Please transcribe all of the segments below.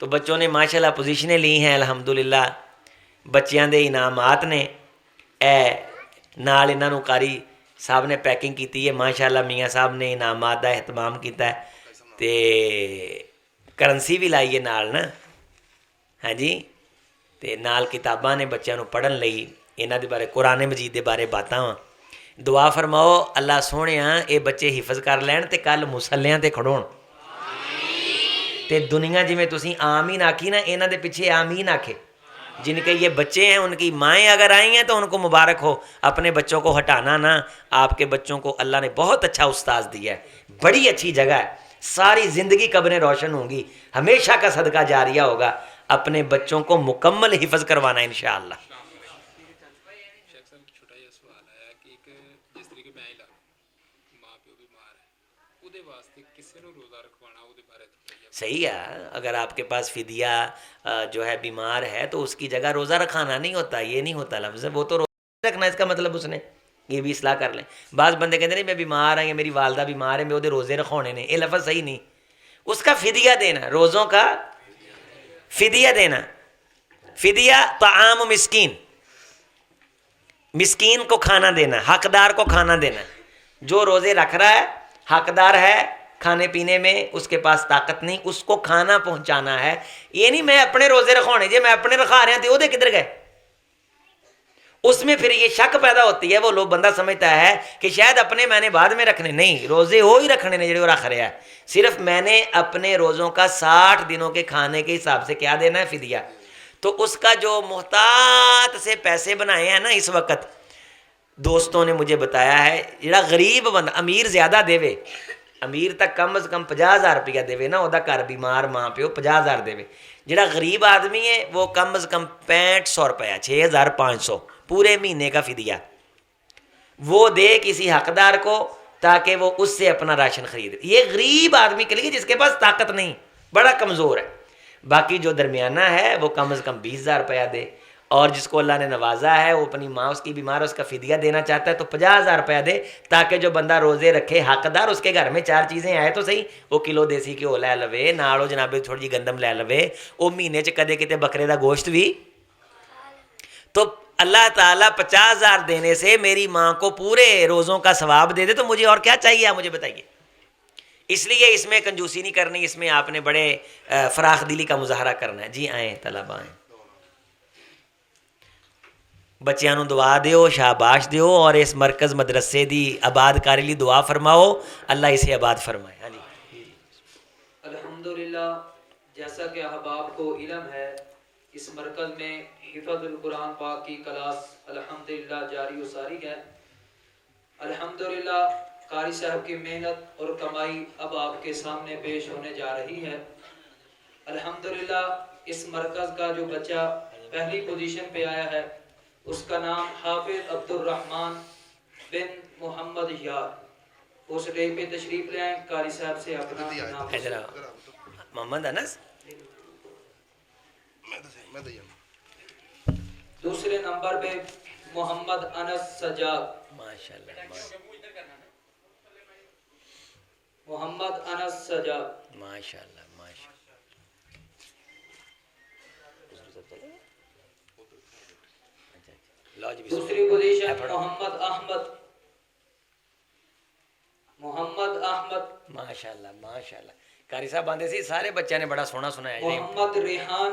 तो बच्चों ने माशाल्लाह पोजीशनें ली हैं अल्हम्दुलिल्लाह। बच्चों के इनामात ने नाल इन्हां नूं कारी साहब ने पैकिंग की है माशाल्लाह। मियाँ साहब ने इनामात का एहतमाम किया तो करंसी भी लाई है नाल ना। हाँ जी, तो नाल किताबां ने बच्चों को पढ़न लई इन्हां दे बारे कुरान मजीद के बारे बातां वा। दुआ फरमाओ अल्लाह सोहणे ये बच्चे हिफज कर लैन ते कल मुसल्लियां ते खड़ोण। ते दुनिया जिमें तुसीं आमीन आखी ना, इन्हां दे पिछे आमीन आखे। जिनके ये बच्चे हैं उनकी माएँ अगर आई हैं तो उनको मुबारक हो। अपने बच्चों को हटाना ना। आपके बच्चों को अल्लाह ने बहुत अच्छा उस्ताद दिया है, बड़ी अच्छी जगह है, सारी ज़िंदगी कब्रें रोशन होंगी, हमेशा का सदका जारिया होगा। अपने बच्चों को मुकम्मल हिफज करवाना इंशाअल्लाह। सही है, अगर आपके पास फिदिया जो है बीमार है तो उसकी जगह रोज़ा रखाना नहीं होता, ये नहीं होता लफ्ज़, वो तो रोज़ा रखना इसका मतलब उसने ये भी इसलाह कर लें। बाज़ बंदे कहते नहीं मैं बीमार हाँ या मेरी वालदा बीमार है, मैं वो रोज़े रखाने ने, ये लफ्ज़ सही नहीं। उसका फिदिया देना, रोज़ों का फिदिया देना। फिदिया ताआम मिस्कीन, मिस्कीन को खाना देना, हकदार को खाना देना। जो रोज़े रख रहा है हकदार है खाने पीने में, उसके पास ताकत नहीं, उसको खाना पहुंचाना है। ये नहीं मैं अपने रोज़े रखाने जे मैं अपने रखा रहा तो वो किधर गए। उसमें फिर ये शक पैदा होती है, वो लोग बंदा समझता है कि शायद अपने मैंने बाद में रखने, नहीं, रोज़े हो ही रखने ने जो रख रहा है। सिर्फ मैंने अपने रोज़ों का 60 दिनों के खाने के हिसाब से क्या देना है, फिदिया। तो उसका जो मोहतात से पैसे बनाए हैं ना इस वक्त, दोस्तों ने मुझे बताया है, जरा गरीब बंदा, अमीर ज़्यादा देवे, अमीर तक कम अज़ कम 50,000 रुपया देवे ना, वह घर बीमार माँ प्यो 50,000 देवे। जरा गरीब आदमी है वो कम अज़ कम 6500 रुपया, 6500 पूरे महीने का फिदिया वो दे किसी हकदार को, ताकि वो उससे अपना राशन खरीदे। ये गरीब आदमी के लिए जिसके पास ताकत नहीं, बड़ा कमज़ोर है। बाकी जो दरमियाना है वो कम अज़ कम 20,000 रुपया दे, और जिसको अल्लाह ने नवाजा है वो अपनी माँ उसकी बीमार है, उसका फिदिया देना चाहता है तो 50,000 रुपया दे, ताकि जो बंदा रोज़े रखे हकदार, उसके घर में 4 चीज़ें आए तो सही, वो किलो देसी घ्यो लै लवे, नालों जनाबे थोड़ी जी गंदम लै लवे, वो महीने च कदे किते बकरे का गोश्त भी। तो अल्लाह ताला 50,000 देने से मेरी माँ को पूरे रोज़ों का सवाब दे दे, तो मुझे और क्या चाहिए आप मुझे बताइए। इसलिए इसमें कंजूसी नहीं करनी, इसमें आपने बड़े फराख दिली का मुजाहरा करना है। जी आएँ तलबा आएँ, बच्चों को दुआ दियो, शाबाश दियो, और इस मरकज़ मदरसे की आबादकारी लिए दुआ फरमाओ, अल्लाह इसे आबाद फरमाए। हाँ जी, अल्हम्दुलिल्लाह, जैसा कि अहबाब को इल्म है, इस मरकज़ में हिफ़्ज़ुल कुरान पाक की क्लास अल्हम्दुलिल्लाह जारी व सारी है। अल्हम्दुलिल्लाह कारी साहब की मेहनत और कमाई अब आपके सामने पेश होने जा रही है। अल्हम्दुलिल्लाह इस मरकज़ का जो बच्चा पहली पोजीशन पे आया है उसका नाम हाफिज अब्दुल रहमान बिन मोहम्मद यार। वो स्टेज पे तशरीफ ले आए, कारी साहब से अपना नाम। मोहम्मद अनस। दूसरे नंबर पे मोहम्मद अनस सजाद। माशाल्लाह, मोहम्मद अनस सजाद, माशाल्लाह, माशाल्लाह। दूसरी पोजीशन मोहम्मद अहमद, मोहम्मद अहमद, माशाल्लाह, माशाल्लाह। कारी साहब आंदे सी सारे बच्चों ने बड़ा सोहना सुनाया जी। मोहम्मद रेहान,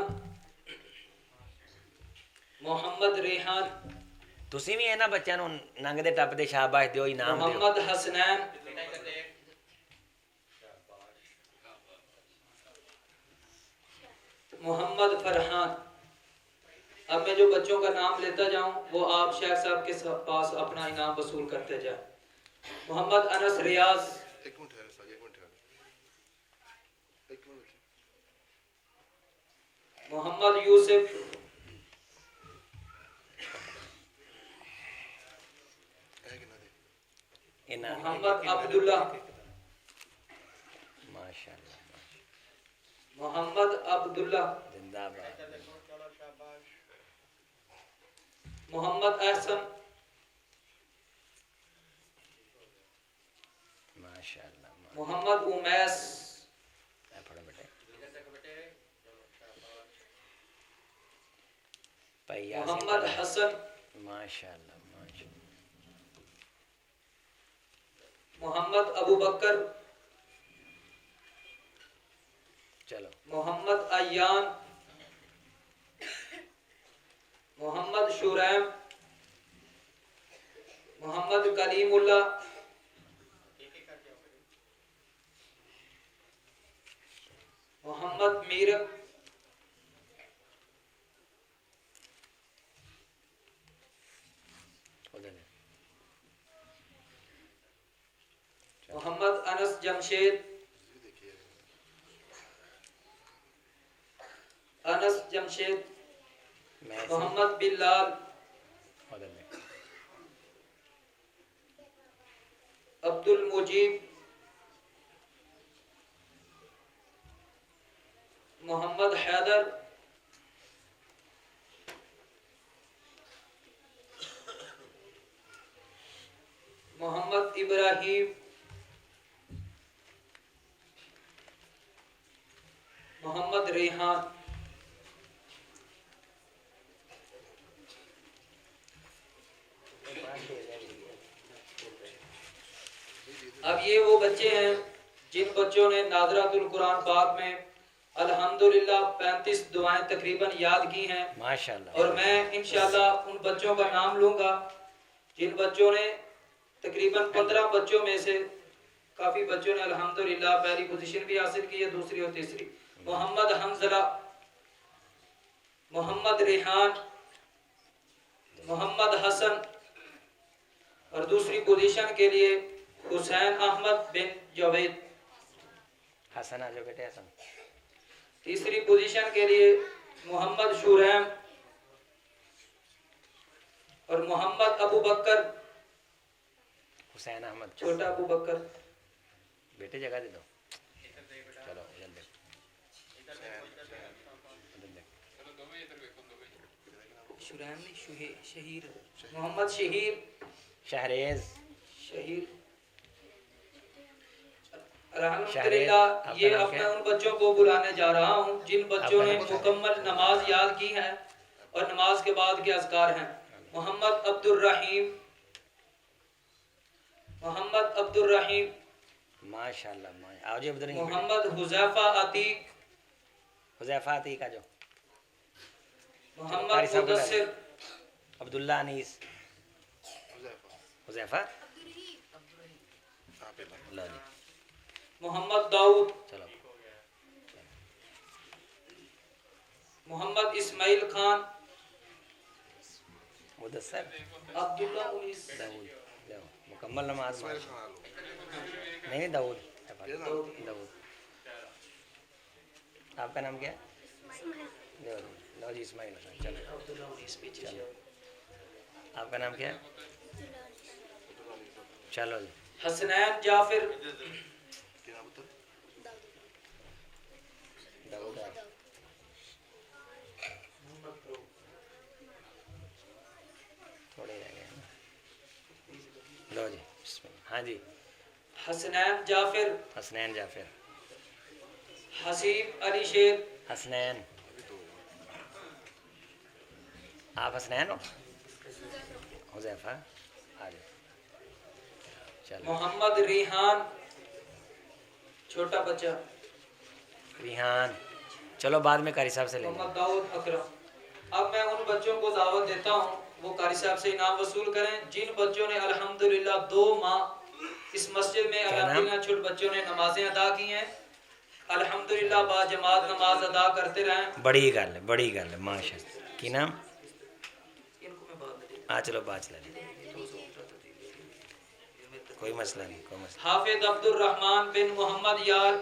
मोहम्मद रेहान, तुसी भी इन्हां बच्चों को नंगदे टपदे शाबाश दियो, इनाम दियो। मोहम्मद हसनैन, मोहम्मद फरहान। अब मैं जो बच्चों का नाम लेता जाऊं वो आप शेख साहब के पास अपना इनाम वसूल करते जाए। मोहम्मद अनस रियाज, मोहम्मद यूसुफ, मोहम्मद अब्दुल्ला, माशाल्लाह, मोहम्मद अब्दुल्ला, जिंदाबाद, मोहम्मद अहसन, माशाल्लाह, मोहम्मद उमैस, भाई यासीन मोहम्मद पढ़ा है। हसन, माशाल्लाह माशाल्लाह। मोहम्मद अबू बकर, चलो मोहम्मद अयान, मोहम्मद शुरैम, मोहम्मद कलीमुल्लाह, मोहम्मद मीर, उधर है। मोहम्मद अनस जमशेद, अनस जमशेद, मैं से मोहम्मद बिलाल, उधर में। अब्दुल मुजीब, मोहम्मद हैदर, मोहम्मद इब्राहिम, मोहम्मद रेहान। अब ये वो बच्चे हैं जिन बच्चों ने नादरातुल कुरान पाक में अल्हम्दुलिल्लाह 35 दुआएं तकरीबन याद की हैं, माशाल्लाह। और मैं इंशाल्लाह उन बच्चों का नाम लूंगा जिन बच्चों ने तकरीबन 15 बच्चों में से काफी बच्चों ने अल्हम्दुलिल्लाह पहली पोजीशन भी हासिल की है, दूसरी और तीसरी। मोहम्मद हमजला, मोहम्मद रेहान, मोहम्मद हसन, और दूसरी पोजीशन के लिए हुसैन अहमद बिन जावेद। हसन आ जाओ बेटे हसन। तीसरी पोजीशन के लिए मोहम्मद शुरैम और मोहम्मद अबू बकर, हुसैन अहमद। छोटा अबू बकर। बेटे जगह दे दो। चलो इधर देख। उधर देख। शुरैम नहीं, शहीर, मोहम्मद शहीर, शहरेज। शहीर। शहरेज, अल्हम्दुलिल्लाह आपका ये नाम अब क्या मैं है? उन बच्चों को बुलाने जा रहा हूँ जिन बच्चों आपका ने नाम क्या है? मुकम्मल नमाज याद की है और नमाज के बाद के अज़कार हैं। मोहम्मद अब्दुल रहीम, मोहम्मद अब्दुल रहीम, माशाल्लाह माशा। आओ जी उधर ही। मोहम्मद हुज़ैफा अतीक, हुज़ैफा अतीक आ जाओ। मोहम्मद कारी साहब को ला मुदस्सिर, अब्दुल्ला अनीस। हुज़ैफा लो जी। मोहम्मद दाऊद, चलो मोहम्मद इस्माइल खान, मुदस्सर अब्दुल्ला उनीस, दाऊद। जाओ मुकम्मल नमाज मार। नहीं दाऊद। दाऊद। आपका नाम क्या है? लो जी, लो जी इस्माइल हसन। चलो अब्दुल्ला उनीस पीछे चलो। जाओ। आपका नाम क्या है? चलो जी। हसनैन जाफिर, दाऊद है। थोड़े रह गए हैं। लो जी बिस्मिल्लाह। हाँ जी। हसनैन जाफिर, हसनैन जाफिर। हसीब अली शेर, हसनैन। आप हसनैन हो? हुज़ैफा आ जाओ। चलो मोहम्मद रिहान, छोटा बच्चा, रिहान। चलो बाद में कारी साहब से ले मोहम्मद लेंगे। दाऊद अकरम। अब मैं उन बच्चों को दावत देता हूँ वो कारी साहब से इनाम वसूल करें जिन बच्चों ने अल्हम्दुलिल्लाह 2 माह इस मस्जिद में क्या नाम? अल्हम्दुलिल्लाह छोटे बच्चों ने नमाजें अदा की हैं। अल्हम्दुलिल्लाह बाजमात नमाज अदा करते रहें। बड़ी गल है, बड़ी गल है माशाअल्लाह। की नाम? इनको मैं बाद में दे हाँ चलो बात चला लें। कोई मसला नहीं, कोई मसला हाफिज अब्दुल रहमान बिन मोहम्मद यार,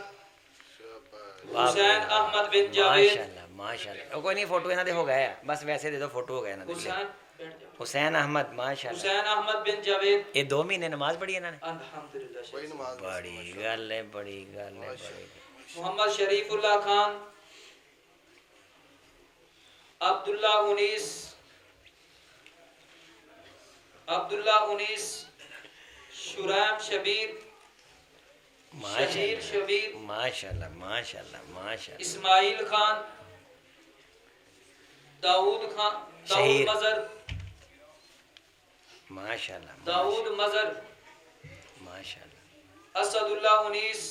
नहीं। हुसैन अहमद बिन जावेद, माशाअल्लाह माशाअल्लाह। कोई नहीं फोटो इन्हों दे हो गया है, बस वैसे दे दो फोटो हो गया इन्हों दे। हुसैन बैठ जाओ। हुसैन अहमद माशाअल्लाह। हुसैन अहमद बिन जावेद, ये 2 महीने नमाज पढ़ी इन्होंने। अल्हम्दुलिल्लाह शेख। बड़ी गल है, बड़ी गल है, बड़ी। मोहम्मद शरीफुल्लाह खान, अब्दुल्ला उनीस, अब्दुल्ला उनीस, शुरैम शबीर, शहीर शबीर, माशाअल्लाह माशाअल्लाह माशाअल्लाह। इस्माइल खान, दाऊद खान, दाऊद शहीर मजर, माशाल्लाह दाऊद मजर, माशाल्लाह असदुल्लाह उनीस,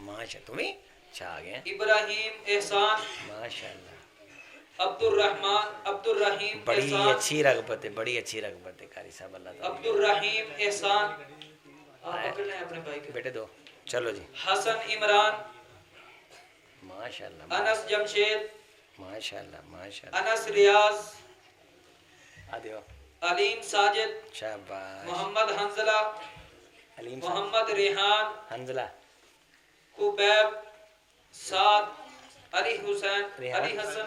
माशा तुम्हें अच्छा आ गए इब्राहिम एहसान, माशाल्लाह। अब्दुल रहमान, अब्दुल रहीम बड़ी एहसान, अच्छी रगबत है, बड़ी अच्छी रगबत है कारी साहब, अल्लाह ताला अब्दुल रहीम एहसान। आप पकड़ लें अपने भाई के। बेटे दो, चलो जी हसन इमरान, माशाल्लाह अनस जमशेद, माशाल्लाह माशाल्लाह। अनस रियाज, आदियो अलीम साजिद, शाबाश। मोहम्मद हंजला, अलीम मोहम्मद रेहान, हंजला कुबैब, साद, अली हुसैन, रेहान। अली हसन,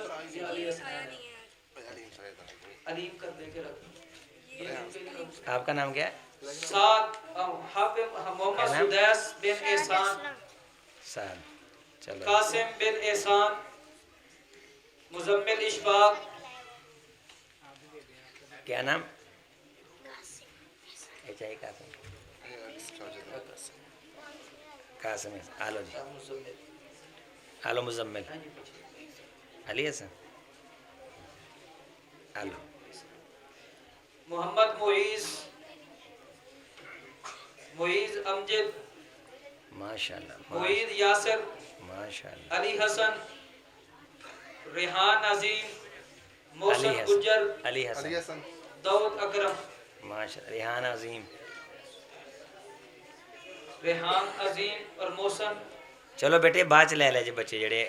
अलीम कर लेके रख। आपका नाम क्या है? साद, हाफिज मोहम्मद क्या नाम? सुदैस बिन एहसान, साद, चलो कासिम बिन एहसान, मुजम्मिल इशफाक, क्या नाम? ऐसा ही कासिम, कासिम है। आलो जी, मुजम्मिल, आलो मुजम्मिल, अली हसन, आलो मोहम्मद मुईज, मुईज अमजद, माशाल्लाह मुईज यासिर, माशाल्लाह। अली हसन, रेहान अजीम, अली मोहसन हसन, गुज्जर, अली हसन, दाऊद अकरम, माशाल्लाह। रेहान अजीम, रेहान अजीम और मोहसन। चलो बेटे बाद च ले ले जी बच्चे जड़े,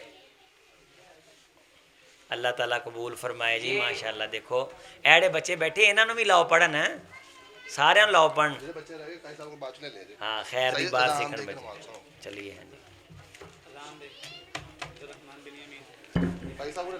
अल्लाह ताला कबूल फरमाए जी। माशाल्लाह देखो एड़े बच्चे बैठे, इन्हों भी लाओ पढ़न, सारे लाओ पढ़न। हाँ खैर दी बात सीखन बच्चे, चलिए हाँ जी।